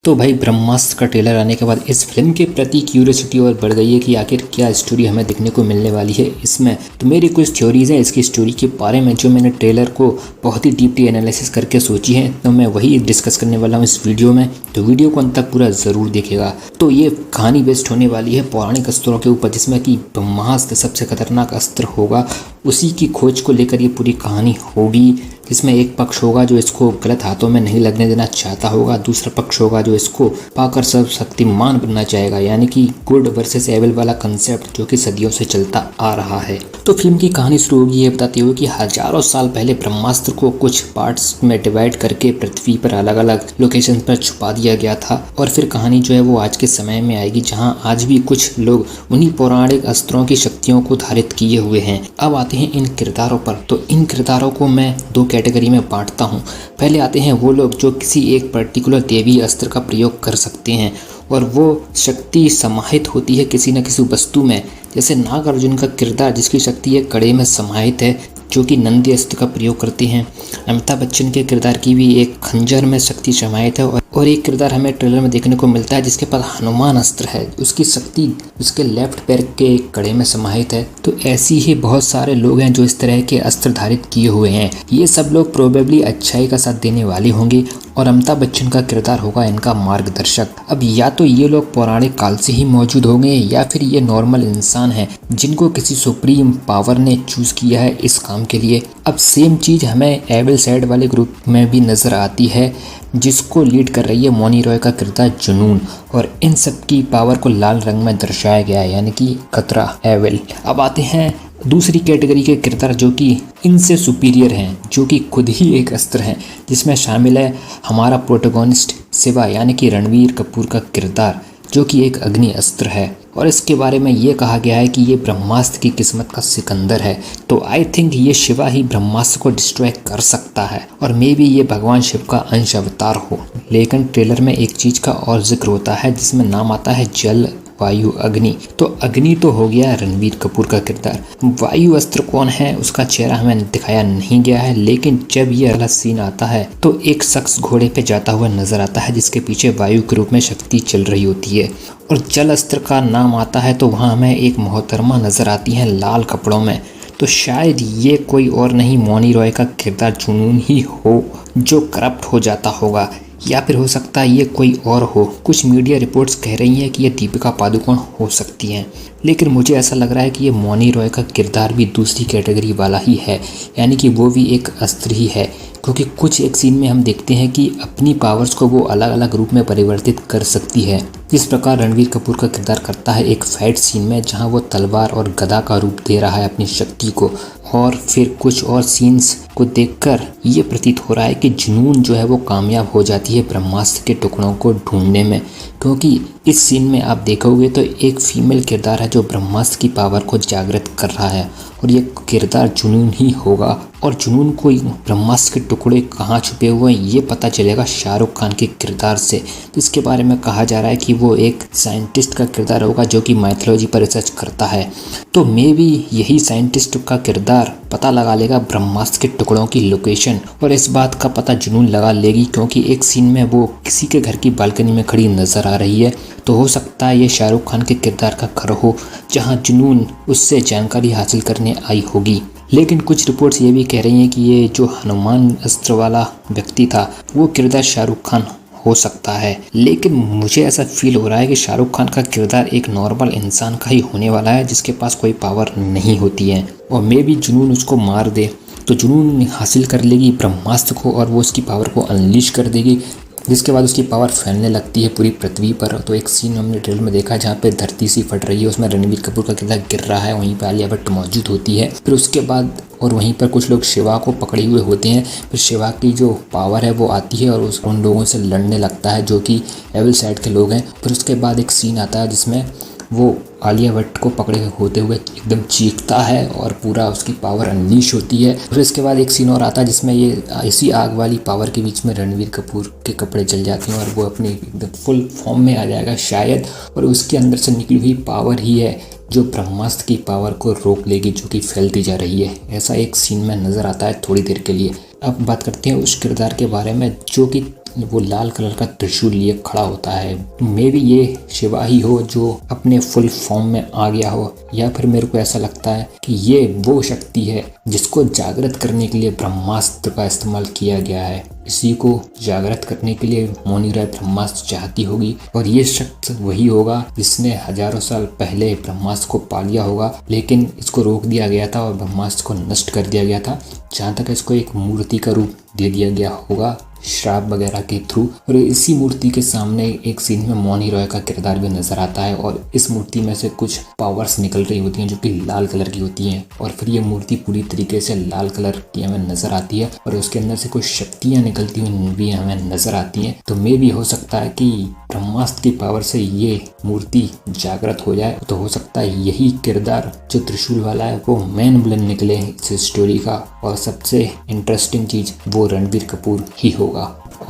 तो भाई ब्रह्मास्त्र का ट्रेलर आने के बाद इस फिल्म के प्रति क्यूरियोसिटी और बढ़ गई है कि आखिर क्या स्टोरी हमें देखने को मिलने वाली है इसमें। तो मेरी कुछ थ्योरीज हैं इसकी स्टोरी के बारे में जो मैंने ट्रेलर को बहुत ही डीपली एनालिसिस करके सोची है, तो मैं वही डिस्कस करने वाला हूँ इस वीडियो में। तो वीडियो को अंत तक पूरा ज़रूर देखेगा। तो ये कहानी बेस्ड होने वाली है पौराणिक अस्त्रों के ऊपर, जिसमें कि ब्रह्मास्त्र सबसे खतरनाक अस्त्र होगा। उसी की खोज को लेकर ये पूरी कहानी होगी, जिसमें एक पक्ष होगा जो इसको गलत हाथों में नहीं लगने देना चाहता होगा, दूसरा पक्ष होगा जो इसको पाकर सर्वशक्तिमान बनना चाहेगा, यानी कि गुड वर्सेस एविल वाला कंसेप्ट जो कि सदियों से चलता आ रहा है। तो फिल्म की कहानी शुरू होगी ये बताते हुए कि हजारों साल पहले ब्रह्मास्त्र को कुछ पार्ट्स में डिवाइड करके पृथ्वी पर अलग अलग लोकेशन पर छुपा दिया गया था। और फिर कहानी जो है वो आज के समय में आएगी, जहाँ आज भी कुछ लोग उन्हीं पौराणिक अस्त्रों की शक्तियों को धारित किए हुए हैं। अब आते हैं इन किरदारों पर। तो इन किरदारों को मैं दो कैटेगरी में बांटता हूँ। पहले आते हैं वो लोग जो किसी एक पर्टिकुलर देवी अस्त्र का प्रयोग कर सकते हैं और वो शक्ति समाहित होती है किसी न किसी वस्तु में, जैसे नागार्जुन का किरदार जिसकी शक्ति एक कड़े में समाहित है जो कि नंदी अस्त्र का प्रयोग करते हैं। अमिताभ बच्चन के किरदार की भी एक खंजर में शक्ति समाहित है और एक किरदार हमें ट्रेलर में देखने को मिलता है जिसके पास हनुमान अस्त्र है, उसकी शक्ति उसके लेफ्ट पैर के कड़े में समाहित है। तो ऐसी ही बहुत सारे लोग हैं जो इस तरह के अस्त्र धारित किए हुए हैं। ये सब लोग प्रोबेबली अच्छाई का साथ देने वाले होंगे और अमिताभ बच्चन का किरदार होगा इनका मार्गदर्शक। अब या तो ये लोग पौराणिक काल से ही मौजूद होंगे या फिर ये नॉर्मल इंसान हैं जिनको किसी सुप्रीम पावर ने चूज किया है इस काम के लिए। अब सेम चीज हमें एविल साइड वाले ग्रुप में भी नजर आती है, जिसको लीड कर रही है मौनी रॉय का किरदार जुनून, और इन सब की पावर को लाल रंग में दर्शाया गया है, यानी कि खतरा एविल। अब आते हैं दूसरी कैटेगरी के किरदार जो कि इनसे सुपीरियर हैं, जो कि खुद ही एक अस्त्र हैं, जिसमें शामिल है हमारा प्रोटोगोनिस्ट शिवा यानी कि रणवीर कपूर का किरदार जो कि एक अग्नि अस्त्र है। और इसके बारे में ये कहा गया है कि ये ब्रह्मास्त्र की किस्मत का सिकंदर है। तो आई थिंक ये शिवा ही ब्रह्मास्त्र को डिस्ट्रॉय कर सकता है और मे बी ये भगवान शिव का अंश अवतार हो। लेकिन ट्रेलर में एक चीज का और जिक्र होता है जिसमें नाम आता है जल वायु अग्नि। तो अग्नि तो हो गया रणवीर कपूर का किरदार। वायु अस्त्र कौन है उसका चेहरा हमें दिखाया नहीं गया है, लेकिन जब ये अगला सीन आता है तो एक शख्स घोड़े पे जाता हुआ नजर आता है जिसके पीछे वायु के रूप में शक्ति चल रही होती है। और जल अस्त्र का नाम आता है तो वहाँ हमें एक मोहतरमा नजर आती है लाल कपड़ों में। तो शायद ये कोई और नहीं मौनी रॉय का किरदार जुनून ही हो जो करप्ट हो जाता होगा, या फिर हो सकता है ये कोई और हो। कुछ मीडिया रिपोर्ट्स कह रही हैं कि ये दीपिका पादुकोण हो सकती हैं, लेकिन मुझे ऐसा लग रहा है कि ये मौनी रॉय का किरदार भी दूसरी कैटेगरी वाला ही है, यानी कि वो भी एक अस्त्र ही है। क्योंकि कुछ एक सीन में हम देखते हैं कि अपनी पावर्स को वो अलग अलग रूप में परिवर्तित कर सकती है, जिस प्रकार रणवीर कपूर का किरदार करता है एक फाइट सीन में जहां वो तलवार और गदा का रूप दे रहा है अपनी शक्ति को। और फिर कुछ और सीन्स को देखकर ये प्रतीत हो रहा है कि जुनून जो है वो कामयाब हो जाती है ब्रह्मास्त्र के टुकड़ों को ढूंढने में, क्योंकि इस सीन में आप देखोगे तो एक फीमेल किरदार है जो ब्रह्मास्त्र की पावर को जागृत कर रहा है और ये किरदार जुनून ही होगा। और जुनून को ब्रह्मास्त्र के टुकड़े कहाँ छुपे हुए हैं ये पता चलेगा शाहरुख खान के किरदार से, जिसके बारे में कहा जा रहा है कि वो एक साइंटिस्ट का किरदार होगा जो कि माइथोलॉजी पर रिसर्च करता है। तो मे बी यही साइंटिस्ट का किरदार पता लगा लेगा ब्रह्मास्त्र के टुकड़ों की लोकेशन, और इस बात का पता जुनून लगा लेगी क्योंकि एक सीन में वो किसी के घर की बालकनी में खड़ी नजर आ रही है। तो हो सकता है ये शाहरुख खान के किरदार का घर हो जहां जुनून उससे जानकारी हासिल करने आई होगी। लेकिन कुछ रिपोर्ट्स ये भी कह रही हैं कि ये जो हनुमान अस्त्र वाला व्यक्ति था वो किरदार शाहरुख खान हो सकता है। लेकिन मुझे ऐसा फील हो रहा है कि शाहरुख खान का किरदार एक नॉर्मल इंसान का ही होने वाला है जिसके पास कोई पावर नहीं होती है, और मे बी जुनून उसको मार दे तो जुनून हासिल कर लेगी ब्रह्मास्त्र को और वो उसकी पावर को अनलीश कर देगी, जिसके बाद उसकी पावर फैलने लगती है पूरी पृथ्वी पर। तो एक सीन हमने ट्रेलर में देखा जहाँ पे धरती सी फट रही है, उसमें रणवीर कपूर का किरदार गिर रहा है, वहीं पे आलिया भट्ट मौजूद होती है। फिर उसके बाद और वहीं पर कुछ लोग शिवा को पकड़े हुए होते हैं, फिर शिवा की जो पावर है वो आती है और उन लोगों से लड़ने लगता है जो कि एविल साइड के लोग हैं। फिर उसके बाद एक सीन आता है जिसमें वो आलिया भट्ट को पकड़े होते हुए एकदम चीखता है और पूरा उसकी पावर अनलीश होती है। फिर इसके बाद एक सीन और आता है जिसमें ये इसी आग वाली पावर के बीच में रणवीर कपूर के कपड़े जल जाते हैं और वो अपने एकदम फुल फॉर्म में आ जाएगा शायद, और उसके अंदर से निकली हुई पावर ही है जो ब्रह्मास्त्र की पावर को रोक लेगी जो कि फैलती जा रही है। ऐसा एक सीन में नज़र आता है थोड़ी देर के लिए। अब बात करते हैं उस किरदार के बारे में जो कि वो लाल कलर का त्रिशूल लिए खड़ा होता है। मे भी ये शिवा ही हो जो अपने फुल फॉर्म में आ गया हो, या फिर मेरे को ऐसा लगता है कि ये वो शक्ति है जिसको जागृत करने के लिए ब्रह्मास्त्र का इस्तेमाल किया गया है। इसी को जागृत करने के लिए मौनी राय ब्रह्मास्त्र चाहती होगी, और ये शख्स वही होगा जिसने हजारों साल पहले ब्रह्मास्त्र को पा लिया होगा, लेकिन इसको रोक दिया गया था और ब्रह्मास्त्र को नष्ट कर दिया गया था। जहाँ तक इसको एक मूर्ति का रूप दे दिया गया होगा श्राप वगैरह के थ्रू, और इसी मूर्ति के सामने एक सीन में मौनी रॉय का किरदार भी नजर आता है, और इस मूर्ति में से कुछ पावर्स निकल रही होती हैं जो कि लाल कलर की होती हैं, और फिर ये मूर्ति पूरी तरीके से लाल कलर की हमें नजर आती है, और उसके अंदर से कुछ शक्तियां निकलती हुई भी हमें नजर आती हैं। तो मे भी हो सकता है कि ब्रह्मास्त्र की पावर से ये मूर्ति जागृत हो जाए, तो हो सकता है यही किरदार जो त्रिशूल वाला है वो मेन विलन निकले इस स्टोरी का, और सबसे इंटरेस्टिंग चीज वो रणबीर कपूर ही होगा।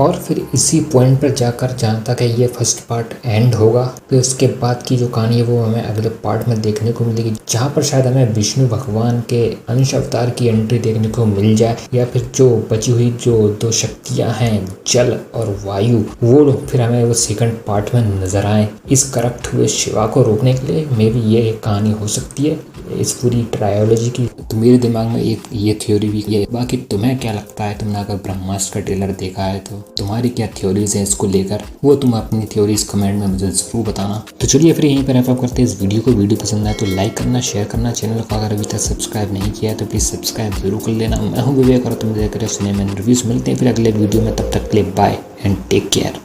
और फिर इसी पॉइंट पर जाकर जहाँ तक है ये फर्स्ट पार्ट एंड होगा, फिर उसके बाद की जो कहानी है वो हमें अगले पार्ट में देखने को मिलेगी, जहाँ पर शायद हमें विष्णु भगवान के अंश अवतार की एंट्री देखने को मिल जाए, या फिर जो बची हुई जो दो शक्तियाँ हैं जल और वायु, वो फिर हमें वो सेकंड पार्ट में नजर आए इस करप्ट हुए शिवा को रोकने के लिए। मे बी ये एक कहानी हो सकती है इस पूरी ट्रायोलॉजी की। तो मेरे दिमाग में एक ये थ्योरी भी है। बाकी तुम्हें क्या लगता है? तुमने अगर ब्रह्मास्त्र का ट्रेलर देखा है तो तुम्हारी क्या थ्योरीज हैं इसको लेकर, वो तुम अपनी थ्योरीज कमेंट में मुझे जरूर बताना। तो चलिए फिर यहीं पर रैप अप करते हैं इस वीडियो को। वीडियो पसंद आए तो लाइक करना, शेयर करना, चैनल को अगर अभी तक सब्सक्राइब नहीं किया है तो प्लीज सब्सक्राइब जरूर कर लेना। मैं हूँ विवेक और तुम देख रहे हो सिनेमा रिव्यूज। मिलते हैं फिर अगले वीडियो में, तब तक के लिए बाय एंड टेक केयर।